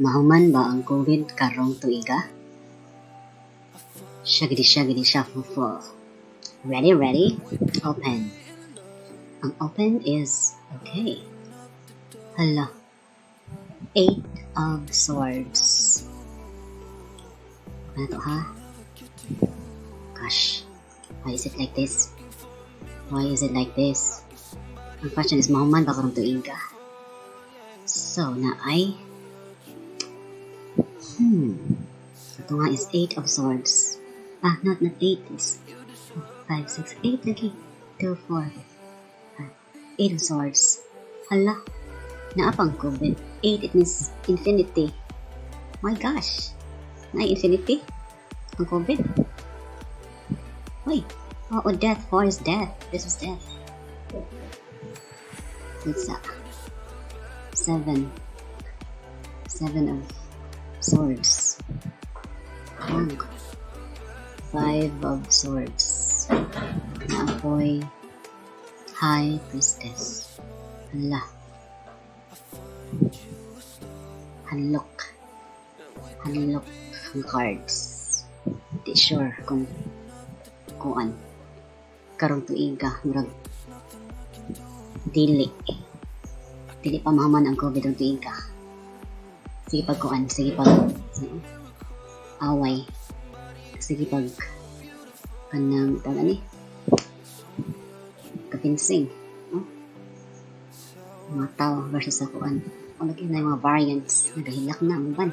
Mahoman ba ang COVID karong tuiga? Shagidi shuffle. Ready? Open. Ang open is okay. Hala. 8 of Swords. Ano to ha? Gosh. Why is it like this? Ang question is Mahoman ba karong tuiga? So, na ay ito nga is 8 of Swords. Not 8. It's 5, 6, 8 lagi. 2, 4, 8 of Swords. Hala. Naapang COVID. 8, it means infinity. My gosh. Na infinity? Ang COVID? Wait. Oh, death. 4 is death. This is death. It's 7 of Swords. 5 of Swords. Naapoy High Priestess. Hala. Hanlok ang cards. Di sure kung kuan karong tuiga murag dili pa mahaman ang COVID ang tuiga. Sige pag away, sige pag kanang tagani kapinsing mga tao versus sa kuan. Lagi na yung mga variants, nagahilak na ang ban,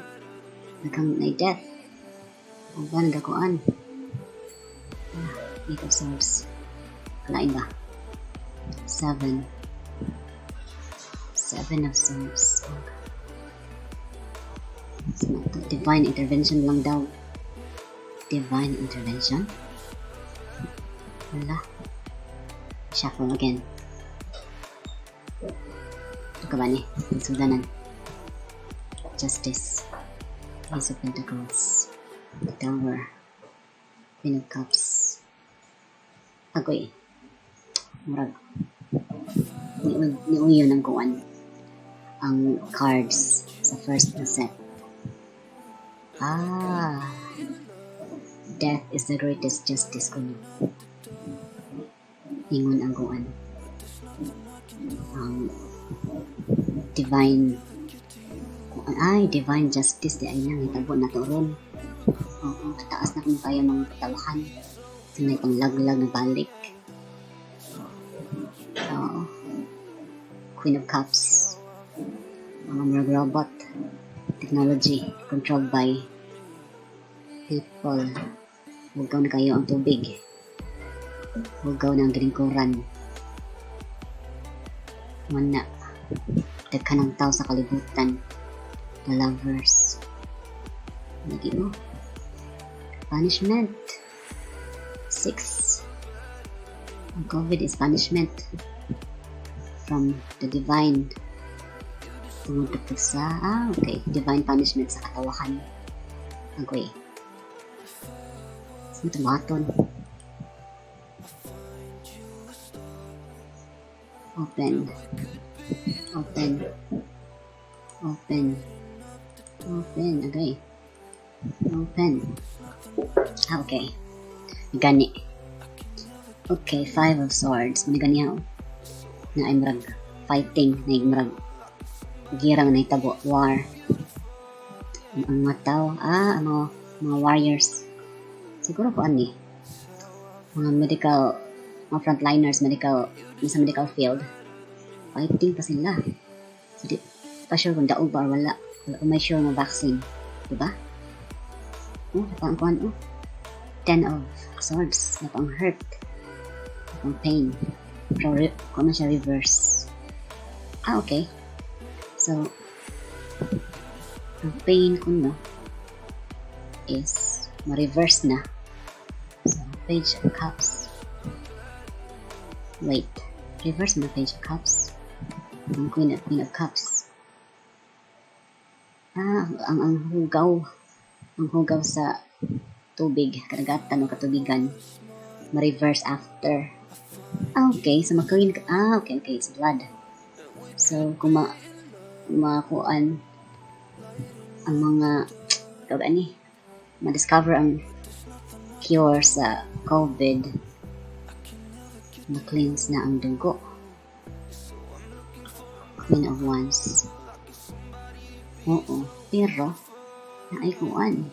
nagang na-death ang ban, nagakuan 8 of Swords. Kalain ba? 7 of Swords. Divine intervention lang daw. Divine intervention? Wala. Shuffle again. Ito ka ba ni? Sudanan. Justice. Ace of Pentacles. The Tower. Queen of Cups. Agoy. Murag. Niuyo ng kuwan. Ang cards sa first na set. Death is the greatest justice kuno. Ingon ang kuwan. Ang divine justice di ay nang hitabo na to ron. Taas na kung kaya mga patawakan sa may panglaglag na balik. Queen of Cups, mga robot technology controlled by people. Hugaw na kayo ang tubig, hugaw na ang lingkuran, mana daghan ng tao sa kalibutan. The Lovers. Lagi mo punishment. 6. Ang COVID is punishment from the divine tungod sa divine punishment sa katawakan. Okay. Sino tumaton? Open. Okay. Open. Okay. Gani. Okay, 5 of Swords. Maniganyaw. Na ay marag fighting. Na ay marag girang na itabo. War. Ang mga tao. Mga warriors. Siguro po ani. Mga medical, mga frontliners, sa medical field. Fighting pa sila. So, di pa sure kung daog ba or wala. Wala may sure mga vaccine. Diba? Napang 10 of Swords. Napang hurt. Napang pain. Kung na siya reverse. Okay. So, ang pain ko is ma-reverse na. So, Page of Cups. Wait. Reverse na Page of Cups. Ang Queen of Cups. Ang hugaw sa tubig, karagatan o katubigan, ma-reverse after. Okay, so mag-queen okay, it's blood. So, kung makuan ang mga ni ma-discover ang cure sa COVID, na-cleanse na ang dugo. Queen of Wands. Oo, pero naay kuan.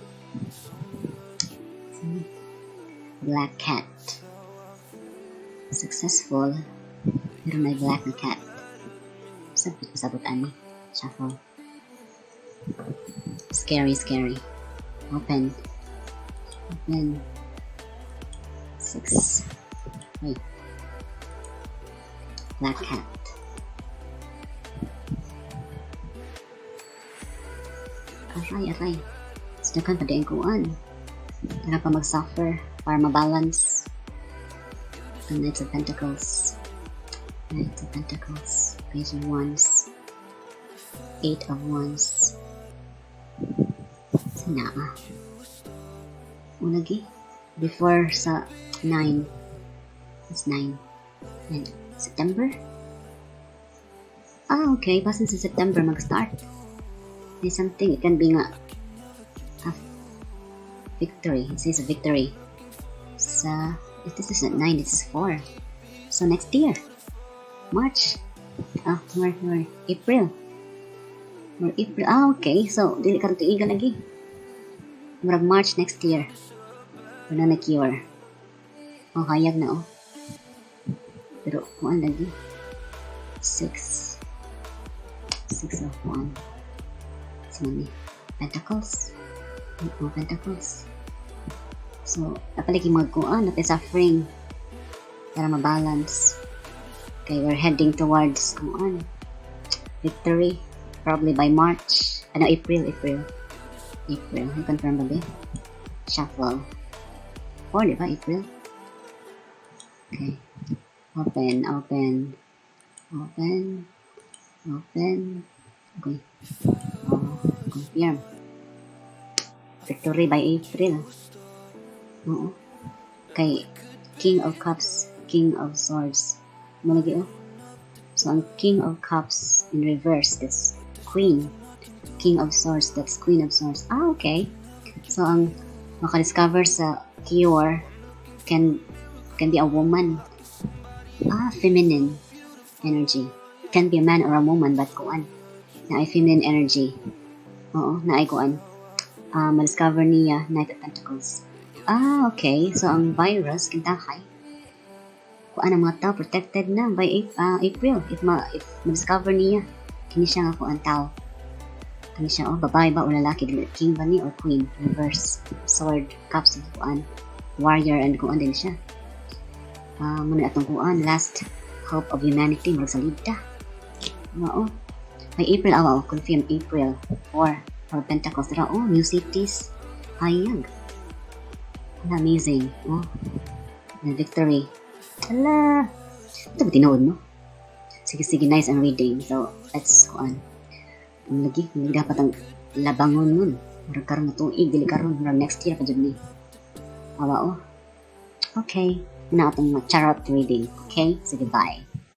Black cat. Successful, pero may black na cat. Sabot ani. Shuffle. Scary. Open. 6. Wait. Black cat. Aray. Sedangkan pada yung kuan. Tara pa mag-suffer para ma-balance. The Knights of Pentacles. Page of Wands. 8 of Wands. Sana. Lagi. Before sa 9. It's 9. And September? Okay. Pasan sa September mag-start. There's something. It can be nga a victory. It says a victory. If this is not 9, this is 4. So next year. March. More April. Okay. So, dili ka Tuiga lagi. Murag March next year. Wala na cure. Hayag na Pero, kuan lagi. 6 of 1. So, Pentacles. Pentacles. So, napalagi magkuan, suffering para ma-balance. Okay, we're heading towards victory. Probably by March. April. You confirm ba? Shuffle. 4, diba? April. Okay. Open. Okay. Confirm. Victory by April. Oo. Kay King of Cups, King of Swords. Malagi So, ang King of Cups in reverse, that's Queen. King of Swords, that's Queen of Swords. Okay. So, ang maka-discover sa cure can be a woman. Feminine energy. It can be a man or a woman, but kuan na ay feminine energy. Oo, na ay kuan. Ma-discover niya Knight of Pentacles. Okay. So, ang virus, kintakay. Kuan ang mga tao, protected na by April. If ma-discover niya, kini siya nga kuan tao. Kini siya, babae ba o lalaki, king ba ni or queen? Reverse, sword, cups, kuan, warrior, and kuan din siya. Muna atong kuan, last hope of humanity, magsalita. Oo. By April, confirm April 4 for Pentacles. New cities. Hayag. Amazing. Victory. Hala. Ito ba tinood mo? Sige, nice ang reading. So, let's kuan. Lagi, hindi dapat ang labangon nun. Marag karoon na tuig, dili karoon. Marag next year pa dyan ni. Okay. Na atong charot reading. Okay? Sige, bye.